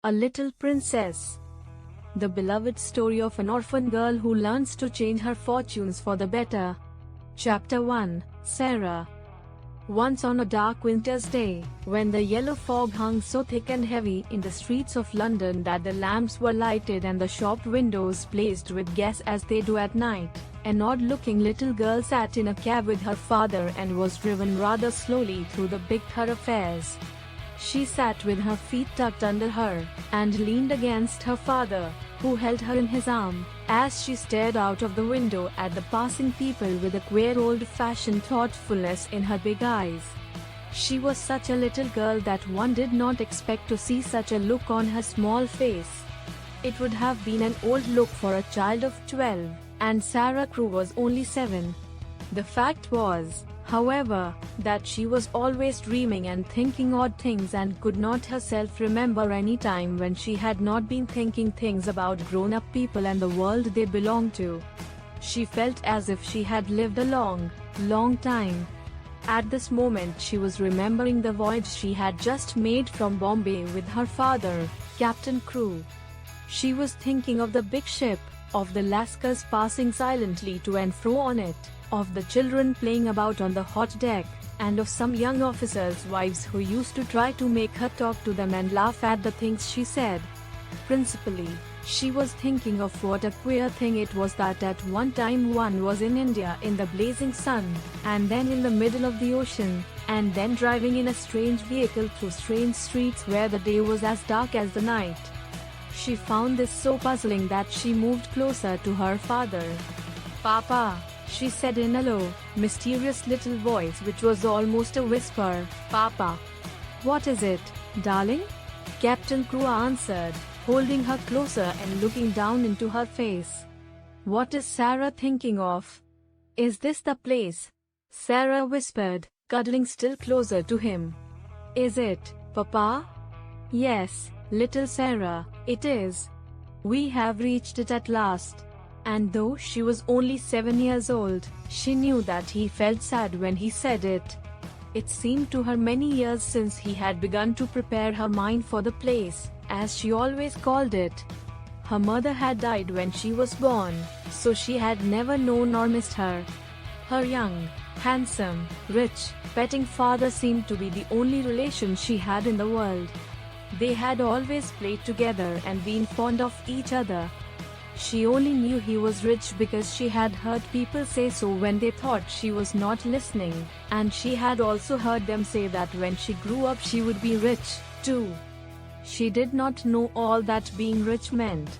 A Little Princess. The beloved story of an orphan girl who learns to change her fortunes for the better. Chapter 1, Sara. Once on a dark winter's day, when the yellow fog hung so thick and heavy in the streets of London that the lamps were lighted and the shop windows blazed with gas as they do at night, an odd-looking little girl sat in a cab with her father and was driven rather slowly through the big thoroughfares. She sat with her feet tucked under her, and leaned against her father, who held her in his arm, as she stared out of the window at the passing people with a queer old-fashioned thoughtfulness in her big eyes. She was such a little girl that one did not expect to see such a look on her small face. It would have been an old look for a child of 12, and Sara Crewe was only 7. The fact was, however, that she was always dreaming and thinking odd things and could not herself remember any time when she had not been thinking things about grown-up people and the world they belonged to. She felt as if she had lived a long, long time. At this moment she was remembering the voyage she had just made from Bombay with her father, Captain Crewe. She was thinking of the big ship, of the lascars passing silently to and fro on it, of the children playing about on the hot deck, and of some young officers' wives who used to try to make her talk to them and laugh at the things she said. Principally, she was thinking of what a queer thing it was that at one time one was in India in the blazing sun, and then in the middle of the ocean, and then driving in a strange vehicle through strange streets where the day was as dark as the night. She found this so puzzling that she moved closer to her father. "Papa," she said in a low, mysterious little voice which was almost a whisper. "Papa." "What is it, darling?" Captain Crewe answered, holding her closer and looking down into her face. "What is Sara thinking of?" "Is this the place?" Sara whispered, cuddling still closer to him. "Is it, Papa?" "Yes, little Sara, it is. We have reached it at last." And though she was only 7 years old, she knew that he felt sad when he said it. It seemed to her many years since he had begun to prepare her mind for the place, as she always called it. Her mother had died when she was born, so she had never known or missed her. Her young, handsome, rich, petting father seemed to be the only relation she had in the world. They had always played together and been fond of each other. She only knew he was rich because she had heard people say so when they thought she was not listening, and she had also heard them say that when she grew up she would be rich, too. She did not know all that being rich meant.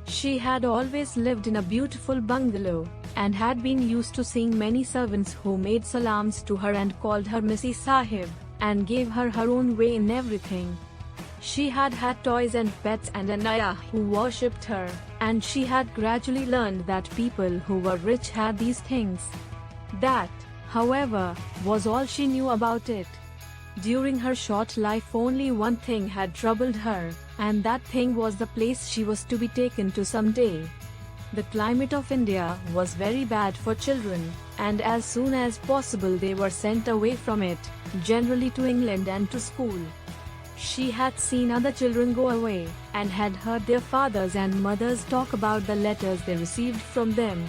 She had always lived in a beautiful bungalow, and had been used to seeing many servants who made salams to her and called her Missy Sahib, and gave her her own way in everything. She had had toys and pets and an ayah who worshipped her, and she had gradually learned that people who were rich had these things. That, however, was all she knew about it. During her short life only one thing had troubled her, and that thing was the place she was to be taken to someday. The climate of India was very bad for children, and as soon as possible they were sent away from it, generally to England and to school. She had seen other children go away, and had heard their fathers and mothers talk about the letters they received from them.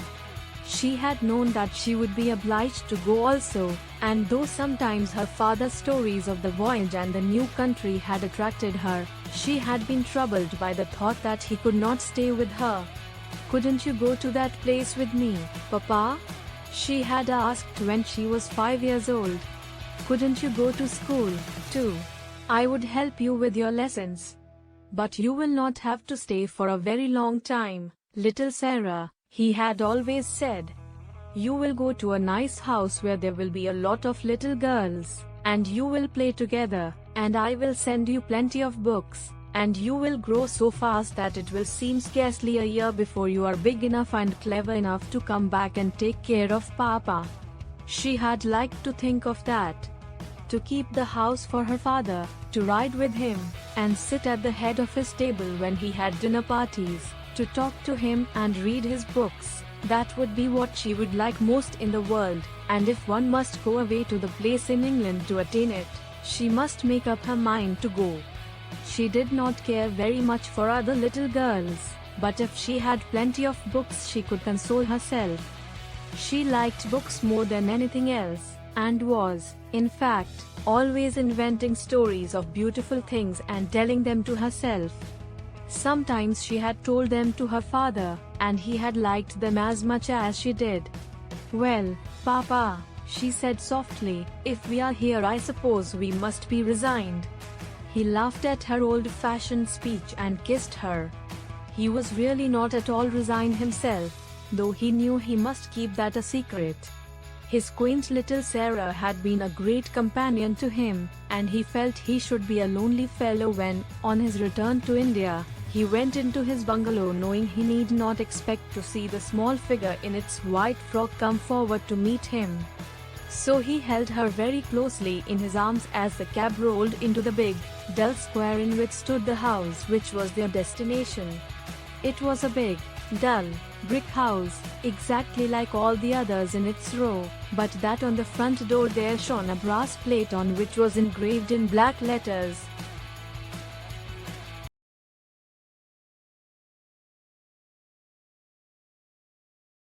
She had known that she would be obliged to go also, and though sometimes her father's stories of the voyage and the new country had attracted her, she had been troubled by the thought that he could not stay with her. "Couldn't you go to that place with me, Papa?" she had asked when she was 5 years old. "Couldn't you go to school, too? I would help you with your lessons. But you will not have to stay for a very long time, little Sara," he had always said. "You will go to a nice house where there will be a lot of little girls, and you will play together, and I will send you plenty of books, and you will grow so fast that it will seem scarcely a year before you are big enough and clever enough to come back and take care of Papa." She had liked to think of that. To keep the house for her father, to ride with him, and sit at the head of his table when he had dinner parties, to talk to him and read his books. That would be what she would like most in the world, and if one must go away to the place in England to attain it, she must make up her mind to go. She did not care very much for other little girls, but if she had plenty of books she could console herself. She liked books more than anything else, and was, in fact, always inventing stories of beautiful things and telling them to herself. Sometimes she had told them to her father, and he had liked them as much as she did. "Well, Papa," she said softly, "if we are here I suppose we must be resigned." He laughed at her old-fashioned speech and kissed her. He was really not at all resigned himself, though he knew he must keep that a secret. His quaint little Sara had been a great companion to him, and he felt he should be a lonely fellow when, on his return to India, he went into his bungalow knowing he need not expect to see the small figure in its white frock come forward to meet him. So he held her very closely in his arms as the cab rolled into the big, dull square in which stood the house which was their destination. It was a big, dull, brick house, exactly like all the others in its row, but that on the front door there shone a brass plate on which was engraved in black letters,